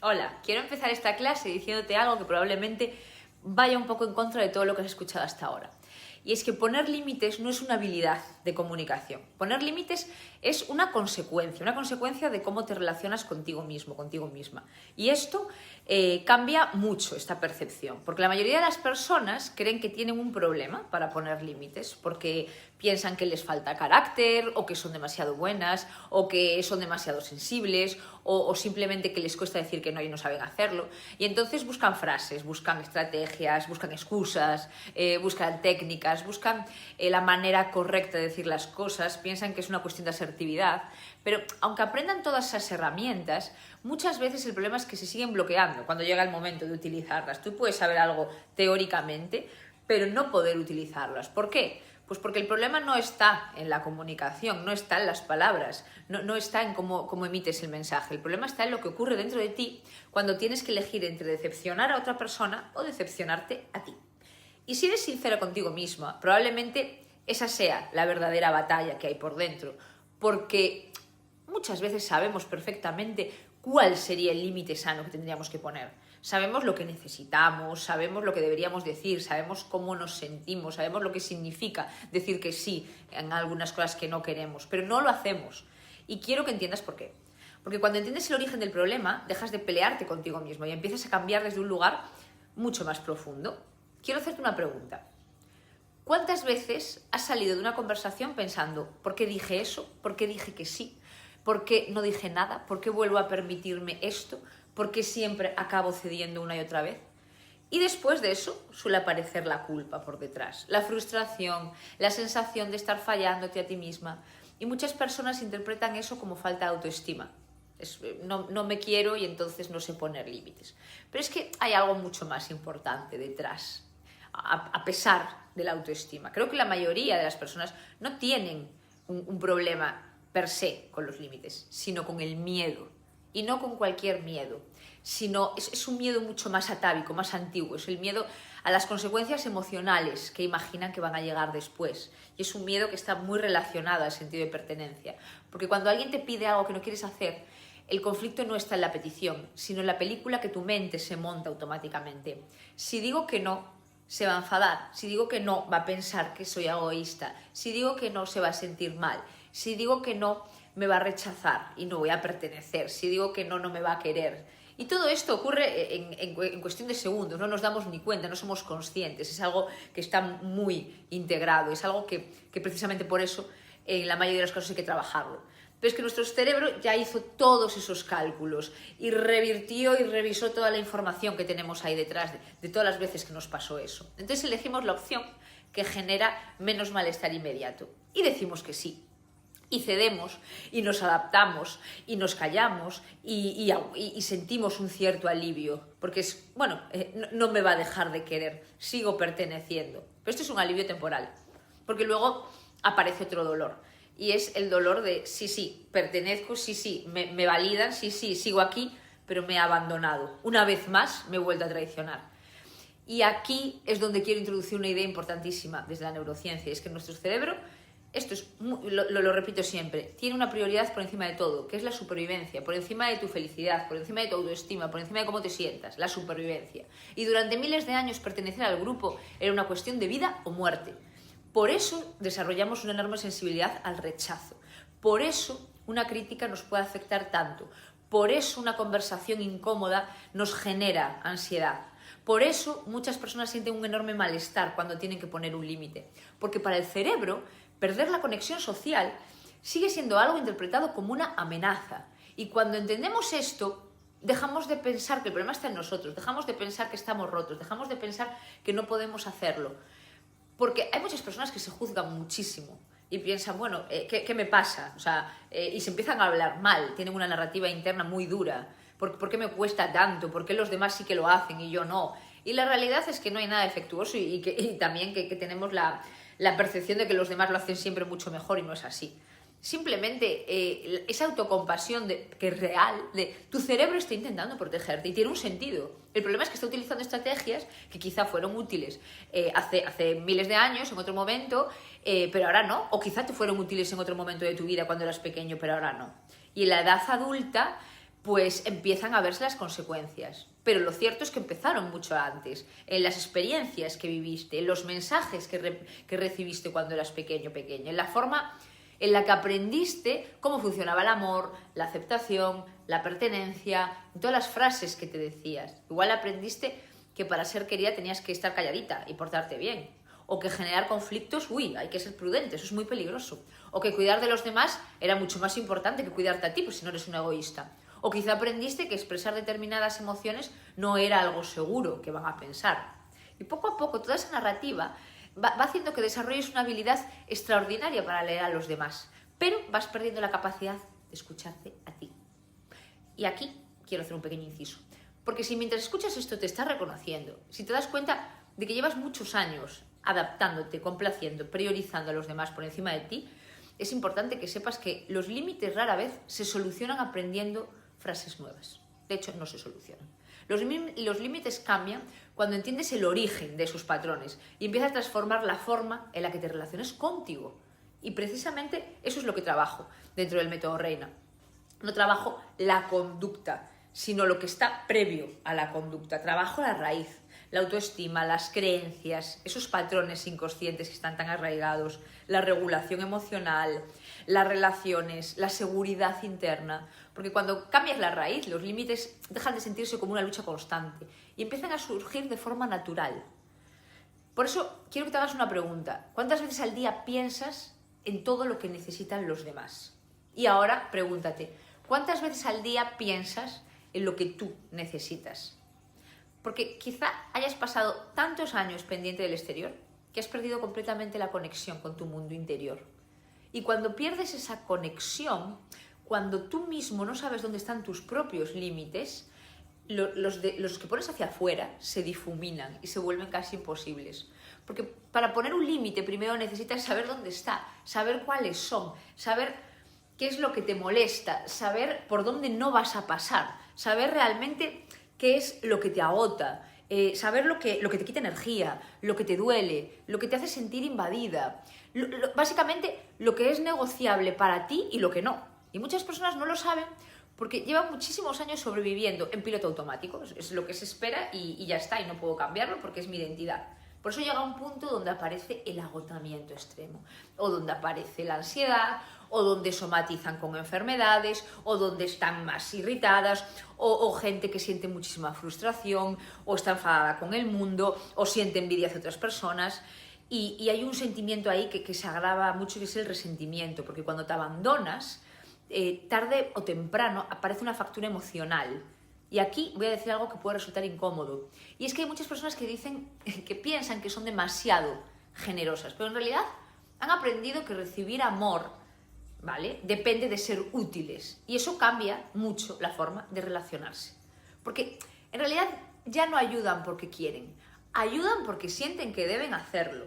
Hola, quiero empezar esta clase diciéndote algo que probablemente vaya un poco en contra de todo lo que has escuchado hasta ahora. Y es que poner límites no es una habilidad de comunicación. Poner límites es una consecuencia de cómo te relacionas contigo mismo, contigo misma. Y esto cambia mucho esta percepción, porque la mayoría de las personas creen que tienen un problema para poner límites, porque piensan que les falta carácter, o que son demasiado buenas, o que son demasiado sensibles, o simplemente que les cuesta decir que no y no saben hacerlo. Y entonces buscan frases, buscan estrategias, buscan excusas, buscan técnicas, buscan la manera correcta de decir las cosas, piensan que es una cuestión de asertividad, pero aunque aprendan todas esas herramientas, muchas veces el problema es que se siguen bloqueando cuando llega el momento de utilizarlas. Tú puedes saber algo teóricamente, pero no poder utilizarlas. ¿Por qué? Pues porque el problema no está en la comunicación, no está en las palabras, no está en cómo emites el mensaje. El problema está en lo que ocurre dentro de ti cuando tienes que elegir entre decepcionar a otra persona o decepcionarte a ti. Y si eres sincera contigo misma, probablemente esa sea la verdadera batalla que hay por dentro, porque muchas veces sabemos perfectamente cuál sería el límite sano que tendríamos que poner. Sabemos lo que necesitamos, sabemos lo que deberíamos decir, sabemos cómo nos sentimos, sabemos lo que significa decir que sí en algunas cosas que no queremos, pero no lo hacemos. Y quiero que entiendas por qué. Porque cuando entiendes el origen del problema, dejas de pelearte contigo mismo y empiezas a cambiar desde un lugar mucho más profundo. Quiero hacerte una pregunta. ¿Cuántas veces has salido de una conversación pensando, ¿por qué dije eso? ¿Por qué dije que sí? ¿Por qué no dije nada? ¿Por qué vuelvo a permitirme esto? ¿Por qué siempre acabo cediendo una y otra vez? Y después de eso suele aparecer la culpa por detrás, la frustración, la sensación de estar fallándote a ti misma. Y muchas personas interpretan eso como falta de autoestima. No me quiero y entonces no sé poner límites. Pero es que hay algo mucho más importante detrás, a pesar de la autoestima. Creo que la mayoría de las personas no tienen un problema per se con los límites, sino con el miedo. Y no con cualquier miedo, sino es un miedo mucho más atávico, más antiguo. Es el miedo a las consecuencias emocionales que imaginan que van a llegar después. Y es un miedo que está muy relacionado al sentido de pertenencia. Porque cuando alguien te pide algo que no quieres hacer, el conflicto no está en la petición, sino en la película que tu mente se monta automáticamente. Si digo que no, se va a enfadar. Si digo que no, va a pensar que soy egoísta. Si digo que no, se va a sentir mal. Si digo que no, me va a rechazar y no voy a pertenecer. Si digo que no, no me va a querer. Y todo esto ocurre en cuestión de segundos, no nos damos ni cuenta, no somos conscientes. Es algo que está muy integrado, es algo que precisamente por eso en la mayoría de los casos hay que trabajarlo. Pero es que nuestro cerebro ya hizo todos esos cálculos y revirtió y revisó toda la información que tenemos ahí detrás de todas las veces que nos pasó eso. Entonces elegimos la opción que genera menos malestar inmediato y decimos que sí. Y cedemos, y nos adaptamos, y nos callamos, y sentimos un cierto alivio. Porque es, bueno, no me va a dejar de querer, sigo perteneciendo. Pero esto es un alivio temporal. Porque luego aparece otro dolor. Y es el dolor de, sí, pertenezco, sí, me validan, sí, sigo aquí, pero me he abandonado. Una vez más me he vuelto a traicionar. Y aquí es donde quiero introducir una idea importantísima desde la neurociencia. Es que nuestro cerebro... Esto es, lo repito siempre, tiene una prioridad por encima de todo, que es la supervivencia, por encima de tu felicidad, por encima de tu autoestima, por encima de cómo te sientas, la supervivencia. Y durante miles de años pertenecer al grupo era una cuestión de vida o muerte. Por eso desarrollamos una enorme sensibilidad al rechazo. Por eso una crítica nos puede afectar tanto. Por eso una conversación incómoda nos genera ansiedad. Por eso muchas personas sienten un enorme malestar cuando tienen que poner un límite. Porque para el cerebro, perder la conexión social sigue siendo algo interpretado como una amenaza. Y cuando entendemos esto, dejamos de pensar que el problema está en nosotros, dejamos de pensar que estamos rotos, dejamos de pensar que no podemos hacerlo. Porque hay muchas personas que se juzgan muchísimo y piensan, bueno, ¿qué me pasa? O sea, y se empiezan a hablar mal, tienen una narrativa interna muy dura. ¿Por qué me cuesta tanto? ¿Por qué los demás sí que lo hacen y yo no? Y la realidad es que no hay nada defectuoso y también que tenemos la percepción de que los demás lo hacen siempre mucho mejor y no es así. Simplemente esa autocompasión que es real, de tu cerebro está intentando protegerte y tiene un sentido. El problema es que está utilizando estrategias que quizá fueron útiles hace miles de años, en otro momento, pero ahora no. O quizá te fueron útiles en otro momento de tu vida cuando eras pequeño, pero ahora no. Y en la edad adulta pues empiezan a verse las consecuencias. Pero lo cierto es que empezaron mucho antes, en las experiencias que viviste, en los mensajes que recibiste cuando eras pequeño, pequeña, en la forma en la que aprendiste cómo funcionaba el amor, la aceptación, la pertenencia, en todas las frases que te decías. Igual aprendiste que para ser querida tenías que estar calladita y portarte bien. O que generar conflictos, hay que ser prudente, eso es muy peligroso. O que cuidar de los demás era mucho más importante que cuidarte a ti, pues si no eres un egoísta. O quizá aprendiste que expresar determinadas emociones no era algo seguro que van a pensar. Y poco a poco toda esa narrativa va haciendo que desarrolles una habilidad extraordinaria para leer a los demás, pero vas perdiendo la capacidad de escucharte a ti. Y aquí quiero hacer un pequeño inciso, porque si mientras escuchas esto te estás reconociendo, si te das cuenta de que llevas muchos años adaptándote, complaciendo, priorizando a los demás por encima de ti, es importante que sepas que los límites rara vez se solucionan aprendiendo frases nuevas. De hecho, no se solucionan. Los límites cambian cuando entiendes el origen de esos patrones y empiezas a transformar la forma en la que te relacionas contigo. Y precisamente eso es lo que trabajo dentro del método Reina. No trabajo la conducta, sino lo que está previo a la conducta. Trabajo la raíz, la autoestima, las creencias, esos patrones inconscientes que están tan arraigados, la regulación emocional, las relaciones, la seguridad interna. Porque cuando cambias la raíz, los límites dejan de sentirse como una lucha constante y empiezan a surgir de forma natural. Por eso quiero que te hagas una pregunta. ¿Cuántas veces al día piensas en todo lo que necesitan los demás? Y ahora pregúntate, ¿cuántas veces al día piensas en lo que tú necesitas? Porque quizá hayas pasado tantos años pendiente del exterior que has perdido completamente la conexión con tu mundo interior. Y cuando pierdes esa conexión, cuando tú mismo no sabes dónde están tus propios límites, los que pones hacia afuera se difuminan y se vuelven casi imposibles. Porque para poner un límite primero necesitas saber dónde está, saber cuáles son, saber qué es lo que te molesta, saber por dónde no vas a pasar, saber realmente qué es lo que te agota, saber lo que te quita energía, lo que te duele, lo que te hace sentir invadida. Básicamente lo que es negociable para ti y lo que no. Y muchas personas no lo saben porque llevan muchísimos años sobreviviendo en piloto automático. Es lo que se espera y ya está, y no puedo cambiarlo porque es mi identidad. Por eso llega un punto donde aparece el agotamiento extremo, o donde aparece la ansiedad, o donde somatizan con enfermedades, o donde están más irritadas, o gente que siente muchísima frustración, o está enfadada con el mundo, o siente envidia hacia otras personas. Y hay un sentimiento ahí que se agrava mucho, que es el resentimiento, porque cuando te abandonas, tarde o temprano aparece una factura emocional. Y aquí voy a decir algo que puede resultar incómodo. Y es que hay muchas personas que piensan que son demasiado generosas, pero en realidad han aprendido que recibir amor, ¿vale?, depende de ser útiles. Y eso cambia mucho la forma de relacionarse. Porque en realidad ya no ayudan porque quieren, ayudan porque sienten que deben hacerlo.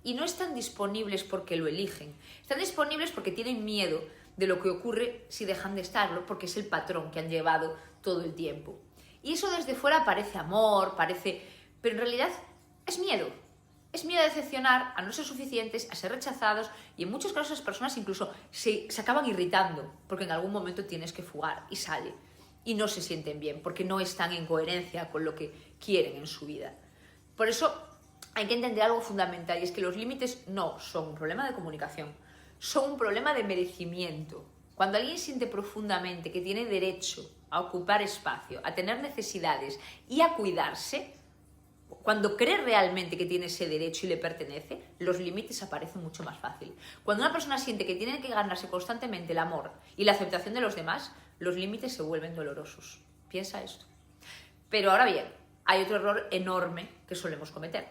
Y no están disponibles porque lo eligen, están disponibles porque tienen miedo de lo que ocurre si dejan de estarlo, porque es el patrón que han llevado todo el tiempo. Y eso desde fuera parece amor, pero en realidad es miedo. Es miedo a decepcionar, a no ser suficientes, a ser rechazados, y en muchos casos las personas incluso se acaban irritando, porque en algún momento tienes que fugar y sale. Y no se sienten bien, porque no están en coherencia con lo que quieren en su vida. Por eso hay que entender algo fundamental, y es que los límites no son un problema de comunicación, son un problema de merecimiento. Cuando alguien siente profundamente que tiene derecho a ocupar espacio, a tener necesidades y a cuidarse, cuando cree realmente que tiene ese derecho y le pertenece, los límites aparecen mucho más fácil. Cuando una persona siente que tiene que ganarse constantemente el amor y la aceptación de los demás, los límites se vuelven dolorosos. Piensa esto. Pero ahora bien, hay otro error enorme que solemos cometer,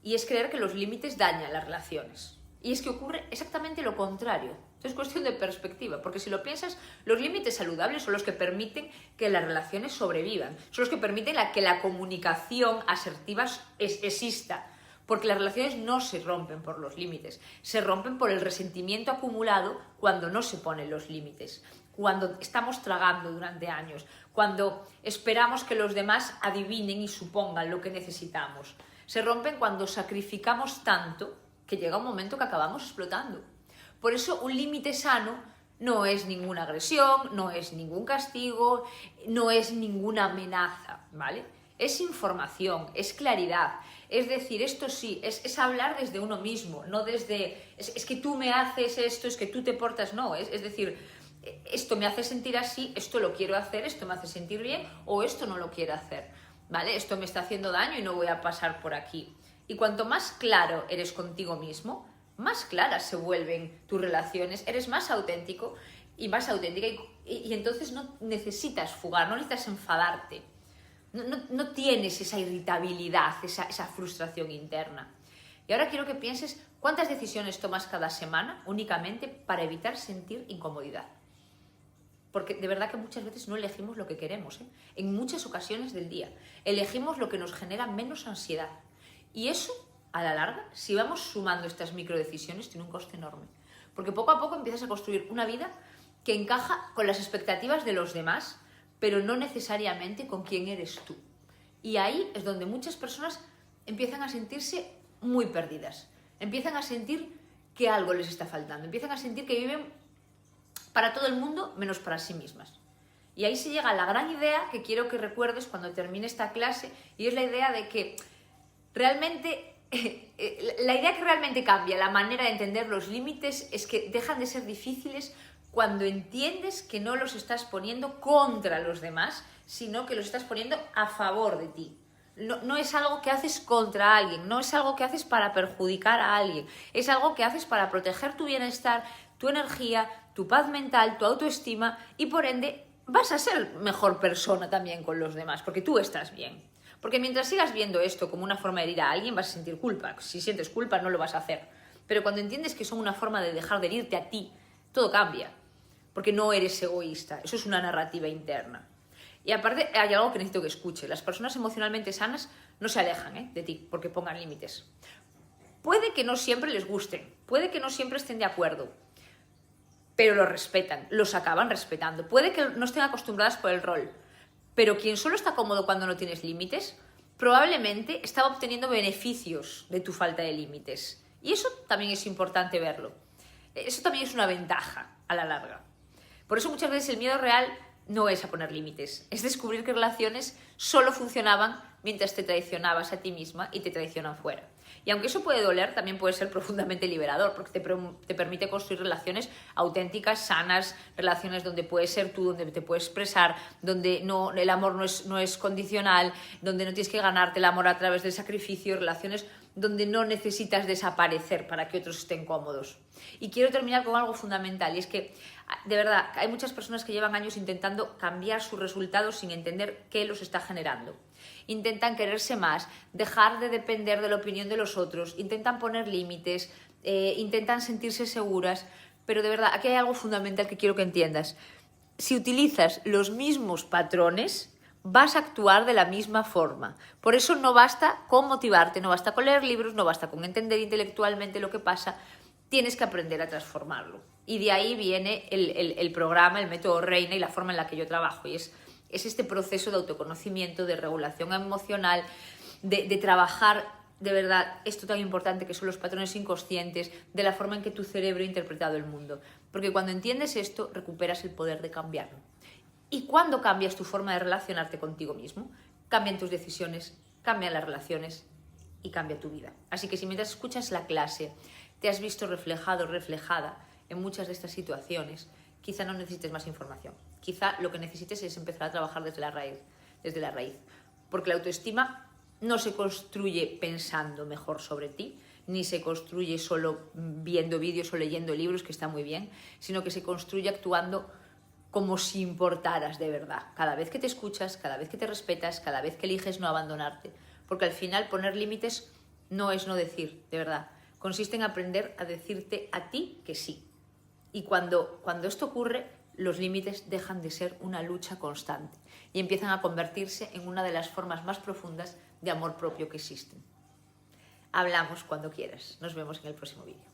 y es creer que los límites dañan las relaciones. Y es que ocurre exactamente lo contrario. Es cuestión de perspectiva, porque si lo piensas, los límites saludables son los que permiten que las relaciones sobrevivan, son los que permiten que la comunicación asertiva exista, porque las relaciones no se rompen por los límites, se rompen por el resentimiento acumulado cuando no se ponen los límites, cuando estamos tragando durante años, cuando esperamos que los demás adivinen y supongan lo que necesitamos. Se rompen cuando sacrificamos tanto que llega un momento que acabamos explotando. Por eso un límite sano No es ninguna agresión, no es ningún castigo, no es ninguna amenaza, ¿vale? Es información, es claridad. Es decir, esto sí, es hablar desde uno mismo, no desde, es que tú me haces esto, es que tú te portas, no, es decir, esto me hace sentir así, esto lo quiero hacer, esto me hace sentir bien o esto no lo quiero hacer, ¿vale? Esto me está haciendo daño y no voy a pasar por aquí. Y cuanto más claro eres contigo mismo, más claras se vuelven tus relaciones, eres más auténtico y más auténtica y entonces no necesitas fugar, no necesitas enfadarte, no tienes esa irritabilidad, esa frustración interna. Y ahora quiero que pienses cuántas decisiones tomas cada semana únicamente para evitar sentir incomodidad. Porque de verdad que muchas veces no elegimos lo que queremos, ¿eh? En muchas ocasiones del día. Elegimos lo que nos genera menos ansiedad. Y eso, a la larga, si vamos sumando estas microdecisiones, tiene un coste enorme. Porque poco a poco empiezas a construir una vida que encaja con las expectativas de los demás, pero no necesariamente con quién eres tú. Y ahí es donde muchas personas empiezan a sentirse muy perdidas. Empiezan a sentir que algo les está faltando. Empiezan a sentir que viven para todo el mundo menos para sí mismas. Y ahí se llega a la gran idea que quiero que recuerdes cuando termine esta clase, y es la idea de que realmente, la idea que realmente cambia la manera de entender los límites es que dejan de ser difíciles cuando entiendes que no los estás poniendo contra los demás, sino que los estás poniendo a favor de ti. No es algo que haces contra alguien, no es algo que haces para perjudicar a alguien, es algo que haces para proteger tu bienestar, tu energía, tu paz mental, tu autoestima y por ende vas a ser mejor persona también con los demás, porque tú estás bien. Porque mientras sigas viendo esto como una forma de herir a alguien vas a sentir culpa. Si sientes culpa no lo vas a hacer. Pero cuando entiendes que son una forma de dejar de herirte a ti, todo cambia. Porque no eres egoísta, eso es una narrativa interna. Y aparte hay algo que necesito que escuche. Las personas emocionalmente sanas no se alejan de ti porque pongan límites. Puede que no siempre les gusten, puede que no siempre estén de acuerdo, pero los respetan, los acaban respetando. Puede que no estén acostumbradas por el rol, pero quien solo está cómodo cuando no tienes límites, probablemente está obteniendo beneficios de tu falta de límites. Y eso también es importante verlo. Eso también es una ventaja a la larga. Por eso muchas veces el miedo real no es a poner límites, es descubrir que relaciones solo funcionaban mientras te traicionabas a ti misma y te traicionan fuera. Y aunque eso puede doler, también puede ser profundamente liberador, porque te permite construir relaciones auténticas, sanas, relaciones donde puedes ser tú, donde te puedes expresar, donde el amor no es condicional, donde no tienes que ganarte el amor a través del sacrificio, relaciones donde no necesitas desaparecer para que otros estén cómodos. Y quiero terminar con algo fundamental, y es que, de verdad, hay muchas personas que llevan años intentando cambiar sus resultados sin entender qué los está generando. Intentan quererse más, dejar de depender de la opinión de los otros, intentan poner límites, intentan sentirse seguras, pero de verdad, aquí hay algo fundamental que quiero que entiendas. Si utilizas los mismos patrones, vas a actuar de la misma forma. Por eso no basta con motivarte, no basta con leer libros, no basta con entender intelectualmente lo que pasa, tienes que aprender a transformarlo. Y de ahí viene el programa, el método Reina y la forma en la que yo trabajo. Y es este proceso de autoconocimiento, de regulación emocional, de trabajar de verdad esto tan importante que son los patrones inconscientes, de la forma en que tu cerebro ha interpretado el mundo. Porque cuando entiendes esto, recuperas el poder de cambiarlo. Y cuando cambias tu forma de relacionarte contigo mismo, cambian tus decisiones, cambian las relaciones y cambia tu vida. Así que si mientras escuchas la clase te has visto reflejado o reflejada en muchas de estas situaciones, quizá no necesites más información. Quizá lo que necesites es empezar a trabajar desde la raíz. Porque la autoestima no se construye pensando mejor sobre ti, ni se construye solo viendo vídeos o leyendo libros, que está muy bien, sino que se construye actuando como si importaras de verdad. Cada vez que te escuchas, cada vez que te respetas, cada vez que eliges no abandonarte. Porque al final poner límites no es no decir, de verdad. Consiste en aprender a decirte a ti que sí. Y cuando esto ocurre, los límites dejan de ser una lucha constante y empiezan a convertirse en una de las formas más profundas de amor propio que existen. Hablamos cuando quieras. Nos vemos en el próximo vídeo.